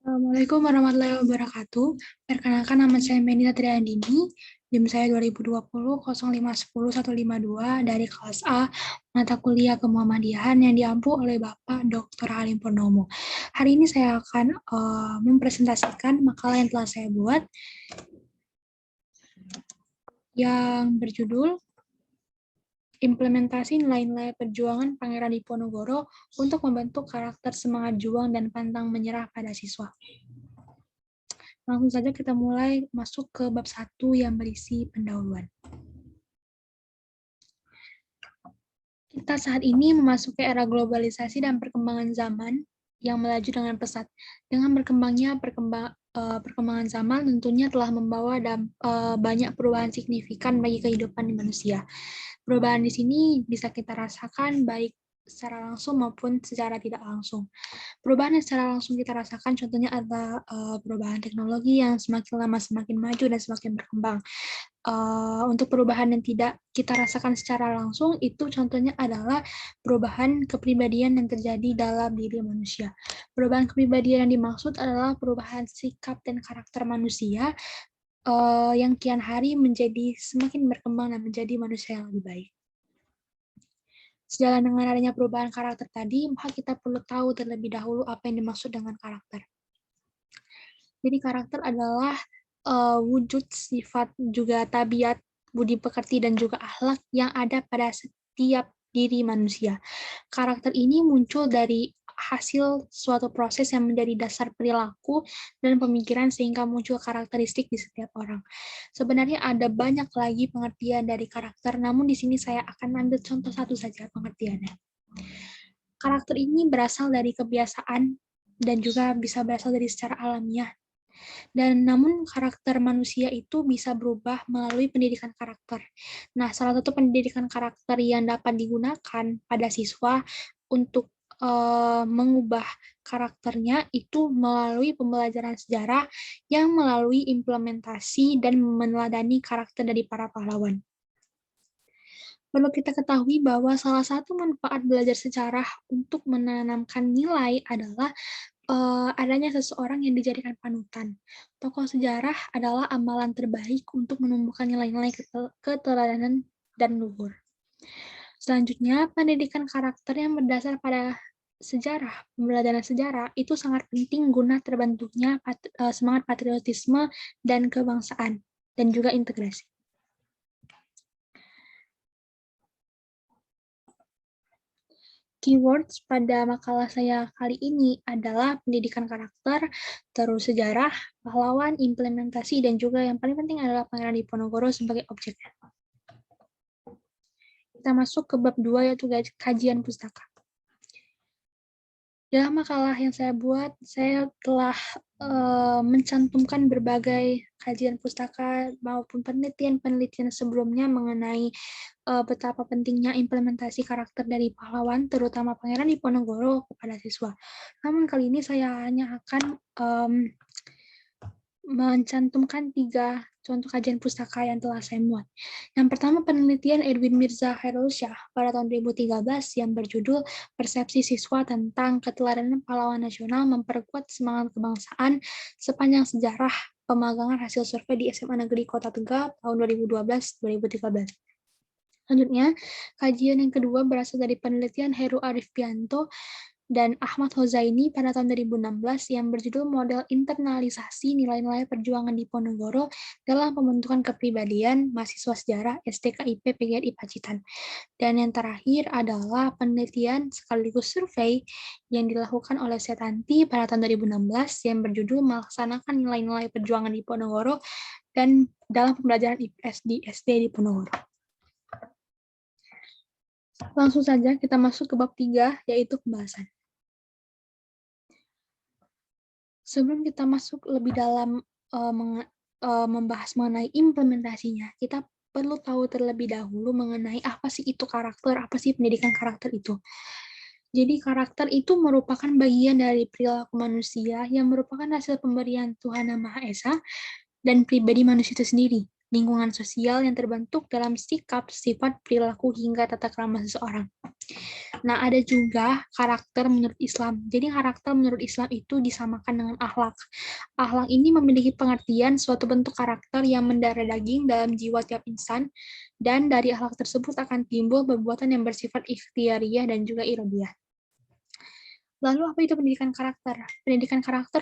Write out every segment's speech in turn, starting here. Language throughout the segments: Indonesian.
Assalamualaikum warahmatullahi wabarakatuh. Perkenalkan, nama saya Menita Triandini, NIM saya 2020 0510 152 dari kelas A, mata kuliah Kemuhamadiyahan yang diampu oleh Bapak Dr. Halim Purnomo. Hari ini saya akan mempresentasikan makalah yang telah saya buat yang berjudul Implementasi Nilai-nilai Perjuangan Pangeran Diponegoro untuk membentuk karakter semangat juang dan pantang menyerah pada siswa. Langsung saja kita mulai masuk ke bab 1 yang berisi pendahuluan. Kita saat ini memasuki era globalisasi dan perkembangan zaman yang melaju dengan pesat. Dengan berkembangnya perkembangan zaman tentunya telah membawa banyak perubahan signifikan bagi kehidupan manusia. Perubahan di sini bisa kita rasakan baik secara langsung maupun secara tidak langsung. Perubahan yang secara langsung kita rasakan contohnya adalah perubahan teknologi yang semakin lama semakin maju dan semakin berkembang. Untuk perubahan yang tidak kita rasakan secara langsung itu contohnya adalah perubahan kepribadian yang terjadi dalam diri manusia. Perubahan kepribadian yang dimaksud adalah perubahan sikap dan karakter manusia yang kian hari menjadi semakin berkembang dan menjadi manusia yang lebih baik. Sejalan dengan adanya perubahan karakter tadi, maka kita perlu tahu terlebih dahulu apa yang dimaksud dengan karakter. Jadi karakter adalah wujud sifat juga tabiat, budi pekerti, dan juga akhlak yang ada pada setiap diri manusia. Karakter ini muncul dari hasil suatu proses yang menjadi dasar perilaku dan pemikiran sehingga muncul karakteristik di setiap orang. Sebenarnya ada banyak lagi pengertian dari karakter, namun di sini saya akan ambil contoh satu saja pengertiannya. Karakter ini berasal dari kebiasaan dan juga bisa berasal dari secara alamiah. Dan namun karakter manusia itu bisa berubah melalui pendidikan karakter. Nah, salah satu pendidikan karakter yang dapat digunakan pada siswa untuk mengubah karakternya itu melalui pembelajaran sejarah yang melalui implementasi dan meneladani karakter dari para pahlawan. Perlu kita ketahui bahwa salah satu manfaat belajar sejarah untuk menanamkan nilai adalah adanya seseorang yang dijadikan panutan. Tokoh sejarah adalah amalan terbaik untuk menumbuhkan nilai-nilai keteladanan dan luhur. Selanjutnya, pendidikan karakter yang berdasar pada sejarah, pembelajaran sejarah itu sangat penting guna terbentuknya semangat patriotisme dan kebangsaan dan juga integrasi. Keywords pada makalah saya kali ini adalah pendidikan karakter, terus sejarah, pahlawan, implementasi, dan juga yang paling penting adalah Pangeran Diponegoro sebagai objeknya. Kita masuk ke bab 2 yaitu kajian pustaka. Dalam makalah yang saya buat, saya telah mencantumkan berbagai kajian pustaka maupun penelitian-penelitian sebelumnya mengenai betapa pentingnya implementasi karakter dari pahlawan, terutama Pangeran Diponegoro kepada siswa. Namun kali ini saya hanya akan mencantumkan 3 contoh kajian pustaka yang telah saya muat. Yang pertama penelitian Edwin Mirza Khairulsyah pada tahun 2013 yang berjudul Persepsi Siswa tentang Keteladanan Pahlawan Nasional Memperkuat Semangat Kebangsaan Sepanjang Sejarah Pemagangan Hasil Survei di SMA Negeri Kota Tegal tahun 2012-2013. Selanjutnya, kajian yang kedua berasal dari penelitian Heru Arifpianto dan Ahmad Hozaini pada tahun 2016 yang berjudul Model Internalisasi Nilai-nilai Perjuangan Diponegoro dalam Pembentukan Kepribadian Mahasiswa Sejarah STKIP PGRI Pacitan. Dan yang terakhir adalah penelitian sekaligus survei yang dilakukan oleh Setanti pada tahun 2016 yang berjudul Melaksanakan Nilai-nilai Perjuangan Diponegoro dan dalam pembelajaran IPS di SD Diponegoro. Langsung saja kita masuk ke bab 3 yaitu pembahasan. Sebelum kita masuk lebih dalam membahas mengenai implementasinya, kita perlu tahu terlebih dahulu mengenai apa sih itu karakter, apa sih pendidikan karakter itu. Jadi karakter itu merupakan bagian dari perilaku manusia yang merupakan hasil pemberian Tuhan Yang Maha Esa dan pribadi manusia itu sendiri. lingkungan sosial yang terbentuk dalam sikap, sifat, perilaku, hingga tata krama seseorang. Nah, ada juga karakter menurut Islam. Jadi karakter menurut Islam itu disamakan dengan akhlak. Akhlak ini memiliki pengertian suatu bentuk karakter yang mendarah daging dalam jiwa tiap insan, dan dari akhlak tersebut akan timbul perbuatan yang bersifat ikhtiariyah dan juga iradiyah. Lalu apa itu pendidikan karakter? Pendidikan karakter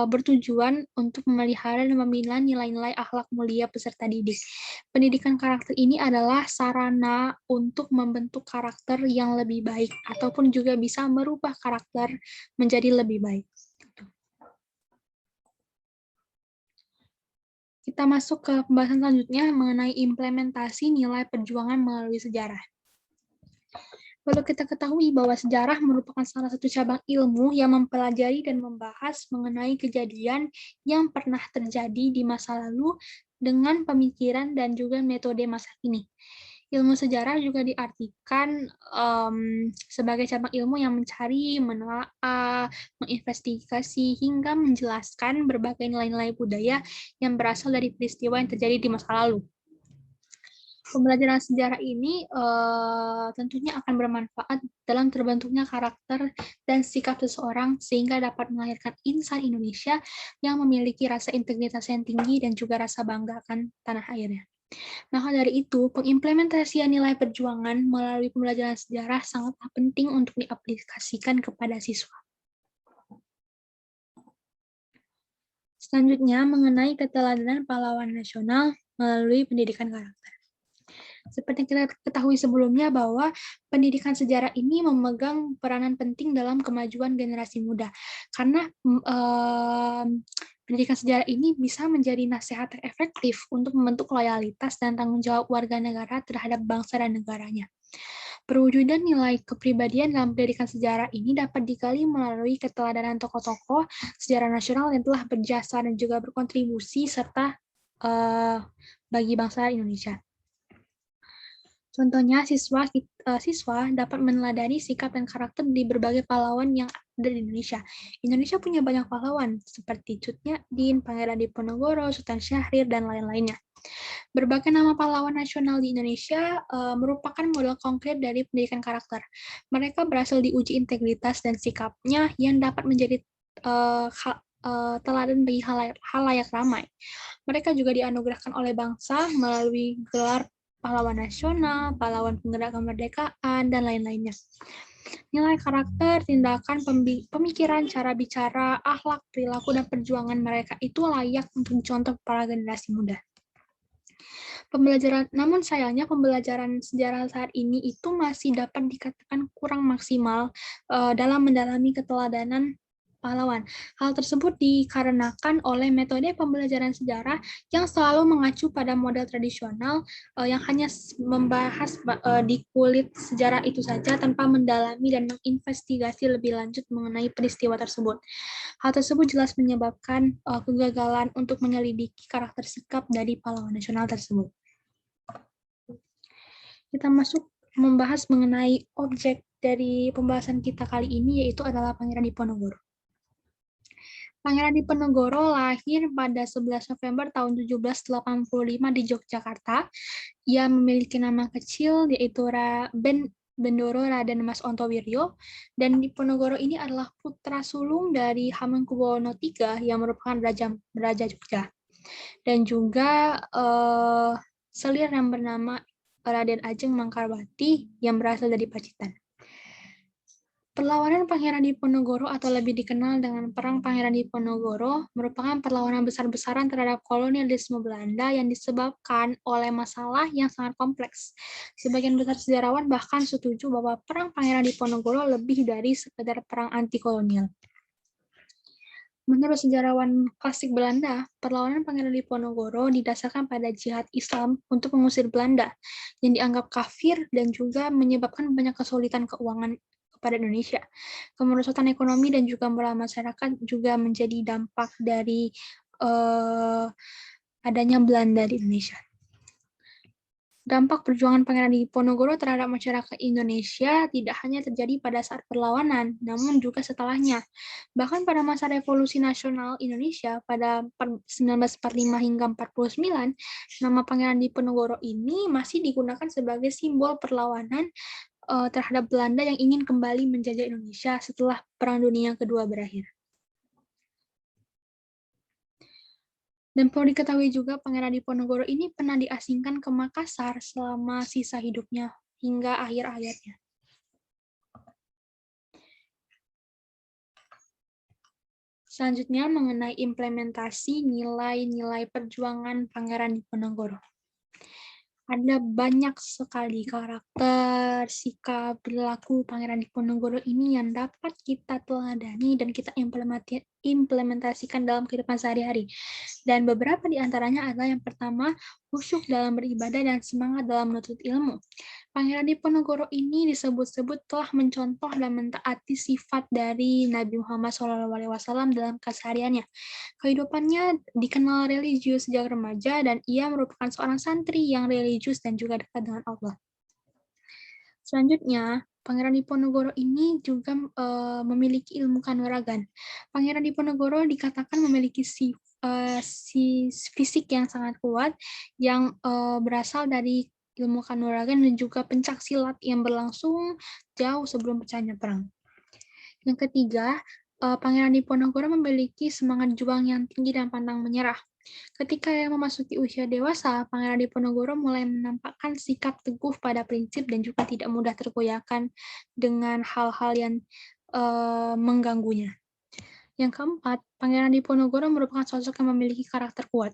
bertujuan untuk memelihara dan membina nilai-nilai akhlak mulia peserta didik. Pendidikan karakter ini adalah sarana untuk membentuk karakter yang lebih baik, ataupun juga bisa merubah karakter menjadi lebih baik. Kita masuk ke pembahasan selanjutnya mengenai implementasi nilai perjuangan melalui sejarah. Perlu kita ketahui bahwa sejarah merupakan salah satu cabang ilmu yang mempelajari dan membahas mengenai kejadian yang pernah terjadi di masa lalu dengan pemikiran dan juga metode masa kini. Ilmu sejarah juga diartikan sebagai cabang ilmu yang mencari, menelaah, menginvestigasi, hingga menjelaskan berbagai nilai-nilai budaya yang berasal dari peristiwa yang terjadi di masa lalu. Pembelajaran sejarah ini tentunya akan bermanfaat dalam terbentuknya karakter dan sikap seseorang sehingga dapat melahirkan insan Indonesia yang memiliki rasa integritas yang tinggi dan juga rasa bangga akan tanah airnya. Maka dari itu, pengimplementasian nilai perjuangan melalui pembelajaran sejarah sangatlah penting untuk diaplikasikan kepada siswa. Selanjutnya, mengenai keteladanan pahlawan nasional melalui pendidikan karakter. Seperti kita ketahui sebelumnya bahwa pendidikan sejarah ini memegang peranan penting dalam kemajuan generasi muda. Karena pendidikan sejarah ini bisa menjadi nasihat yang efektif untuk membentuk loyalitas dan tanggung jawab warga negara terhadap bangsa dan negaranya. Perwujudan nilai kepribadian dalam pendidikan sejarah ini dapat digali melalui keteladanan tokoh-tokoh sejarah nasional yang telah berjasa dan juga berkontribusi serta bagi bangsa Indonesia. Contohnya, siswa dapat meneladani sikap dan karakter di berbagai pahlawan yang ada di Indonesia. Indonesia punya banyak pahlawan, seperti Cut Nyak-dien, Pangeran Diponegoro, Sultan Syahrir, dan lain-lainnya. Berbagai nama pahlawan nasional di Indonesia merupakan model konkret dari pendidikan karakter. Mereka berhasil diuji integritas dan sikapnya yang dapat menjadi teladan bagi halayak ramai. Mereka juga dianugerahkan oleh bangsa melalui gelar pahlawan nasional, pahlawan penggerak kemerdekaan, dan lain-lainnya. Nilai karakter, tindakan, pemikiran, cara bicara, akhlak, perilaku, dan perjuangan mereka itu layak untuk dicontoh para generasi muda. Namun sayangnya pembelajaran sejarah saat ini itu masih dapat dikatakan kurang maksimal dalam mendalami keteladanan pahlawan. Hal tersebut dikarenakan oleh metode pembelajaran sejarah yang selalu mengacu pada model tradisional yang hanya membahas di kulit sejarah itu saja tanpa mendalami dan menginvestigasi lebih lanjut mengenai peristiwa tersebut. Hal tersebut jelas menyebabkan kegagalan untuk menyelidiki karakter sikap dari pahlawan nasional tersebut. Kita masuk membahas mengenai objek dari pembahasan kita kali ini, yaitu adalah Pangeran Diponegoro. Pangeran Diponegoro lahir pada 11 November tahun 1785 di Yogyakarta. Ia memiliki nama kecil yaitu Bendoro Raden Mas Ontowiryo, dan Diponegoro ini adalah putra sulung dari Hamengkubuwono III yang merupakan Raja Jogja, dan juga selir yang bernama Raden Ajeng Mangkarbati yang berasal dari Pacitan. Perlawanan Pangeran Diponegoro atau lebih dikenal dengan Perang Pangeran Diponegoro merupakan perlawanan besar-besaran terhadap kolonialisme Belanda yang disebabkan oleh masalah yang sangat kompleks. Sebagian besar sejarawan bahkan setuju bahwa Perang Pangeran Diponegoro lebih dari sekedar perang anti-kolonial. Menurut sejarawan klasik Belanda, perlawanan Pangeran Diponegoro didasarkan pada jihad Islam untuk mengusir Belanda yang dianggap kafir dan juga menyebabkan banyak kesulitan keuangan kepada Indonesia. Kemerosotan ekonomi dan juga moral masyarakat juga menjadi dampak dari adanya Belanda di Indonesia. Dampak perjuangan Pangeran Diponegoro terhadap masyarakat Indonesia tidak hanya terjadi pada saat perlawanan, namun juga setelahnya. Bahkan pada masa revolusi nasional Indonesia pada 1945 hingga 49, nama Pangeran Diponegoro ini masih digunakan sebagai simbol perlawanan terhadap Belanda yang ingin kembali menjajah Indonesia setelah Perang Dunia Kedua berakhir. Dan perlu diketahui juga Pangeran Diponegoro ini pernah diasingkan ke Makassar selama sisa hidupnya hingga akhir hayatnya. Selanjutnya mengenai implementasi nilai-nilai perjuangan Pangeran Diponegoro. Ada banyak sekali karakter, sikap, perilaku Pangeran Diponegoro ini yang dapat kita teladani dan kita implementasikan dalam kehidupan sehari-hari. Dan beberapa di antaranya adalah yang pertama, khusyuk dalam beribadah dan semangat dalam menuntut ilmu. Pangeran Diponegoro ini disebut-sebut telah mencontoh dan mentaati sifat dari Nabi Muhammad SAW dalam kesehariannya. Kehidupannya dikenal religius sejak remaja dan ia merupakan seorang santri yang religius dan juga dekat dengan Allah. Selanjutnya, Pangeran Diponegoro ini juga memiliki ilmu kanuragan. Pangeran Diponegoro dikatakan memiliki fisik yang sangat kuat yang berasal dari ilmu kanuragan dan juga pencak silat yang berlangsung jauh sebelum pecahnya perang. Yang ketiga, Pangeran Diponegoro memiliki semangat juang yang tinggi dan pantang menyerah. Ketika ia memasuki usia dewasa, Pangeran Diponegoro mulai menampakkan sikap teguh pada prinsip dan juga tidak mudah tergoyahkan dengan hal-hal yang mengganggunya. Yang keempat, Pangeran Diponegoro merupakan sosok yang memiliki karakter kuat.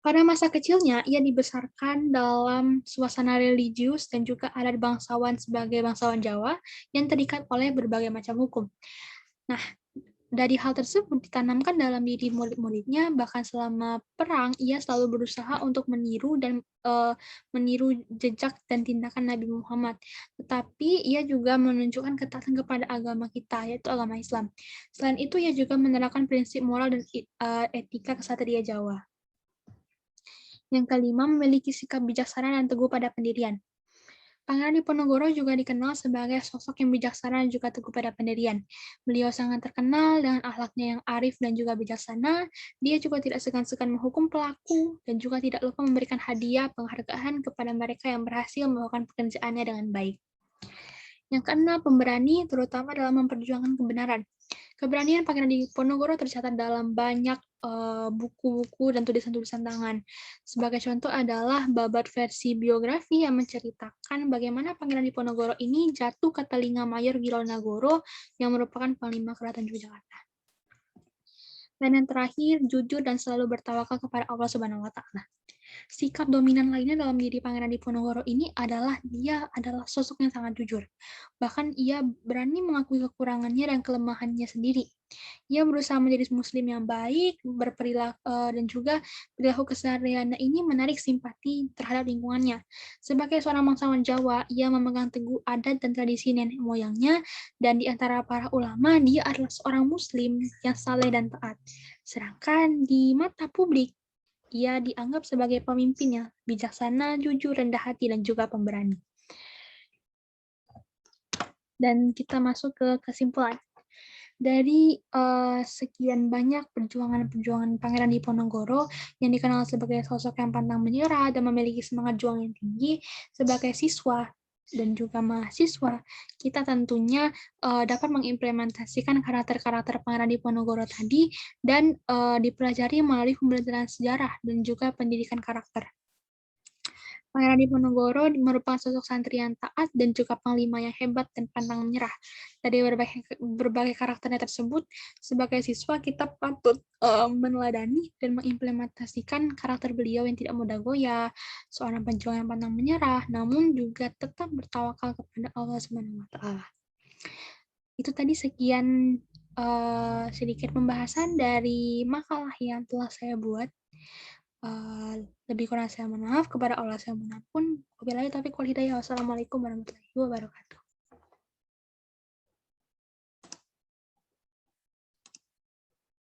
Pada masa kecilnya, ia dibesarkan dalam suasana religius dan juga adat bangsawan sebagai bangsawan Jawa yang terikat oleh berbagai macam hukum. Nah, dari hal tersebut ditanamkan dalam diri murid-muridnya, bahkan selama perang, ia selalu berusaha untuk meniru jejak dan tindakan Nabi Muhammad. Tetapi ia juga menunjukkan ketaatan kepada agama kita, yaitu agama Islam. Selain itu, ia juga menerapkan prinsip moral dan etika kesatria Jawa. Yang kelima, memiliki sikap bijaksana dan teguh pada pendirian. Pangeran Diponegoro juga dikenal sebagai sosok yang bijaksana dan juga teguh pada pendirian. Beliau sangat terkenal dengan akhlaknya yang arif dan juga bijaksana. Dia juga tidak segan-segan menghukum pelaku dan juga tidak lupa memberikan hadiah penghargaan kepada mereka yang berhasil melakukan pekerjaannya dengan baik. Yang keenam, pemberani, terutama dalam memperjuangkan kebenaran. Keberanian Pangeran Diponegoro tercatat dalam banyak buku-buku dan tulisan-tulisan tangan. Sebagai contoh adalah babat versi biografi yang menceritakan bagaimana Pangeran Diponegoro ini jatuh ke telinga Mayor Wironagoro yang merupakan Panglima Keraton Yogyakarta. Dan yang terakhir, jujur dan selalu bertawakal kepada Allah Subhanahu wa Ta'ala. Sikap dominan lainnya dalam diri Pangeran Diponegoro ini adalah dia adalah sosok yang sangat jujur. Bahkan ia berani mengakui kekurangannya dan kelemahannya sendiri. Ia berusaha menjadi muslim yang baik, berperilaku dan juga perilaku kesehariannya ini menarik simpati terhadap lingkungannya. Sebagai seorang bangsawan Jawa, ia memegang teguh adat dan tradisi nenek moyangnya, dan di antara para ulama, dia adalah seorang muslim yang saleh dan taat. Sedangkan di mata publik, ia dianggap sebagai pemimpin yang bijaksana, jujur, rendah hati, dan juga pemberani. Dan kita masuk ke kesimpulan. Dari sekian banyak perjuangan-perjuangan Pangeran Diponegoro yang dikenal sebagai sosok yang pantang menyerah dan memiliki semangat juang yang tinggi, sebagai siswa dan juga mahasiswa, kita tentunya dapat mengimplementasikan karakter-karakter Pangeran Diponegoro tadi dan dipelajari melalui pembelajaran sejarah dan juga pendidikan karakter. Pangeran Diponegoro merupakan sosok santri yang taat dan juga panglima yang hebat dan pantang menyerah. Dari berbagai karakternya tersebut, sebagai siswa kita patut meneladani dan mengimplementasikan karakter beliau yang tidak mudah goyah, seorang pejuang yang pantang menyerah, namun juga tetap bertawakal kepada Allah Subhanahu wa Ta'ala. Itu tadi sekian sedikit pembahasan dari makalah yang telah saya buat. Lebih kurang saya mohon maaf, kepada Allah saya mohon ampun. Wabillahi taufiq wal hidayah. Wassalamualaikum warahmatullahi wabarakatuh.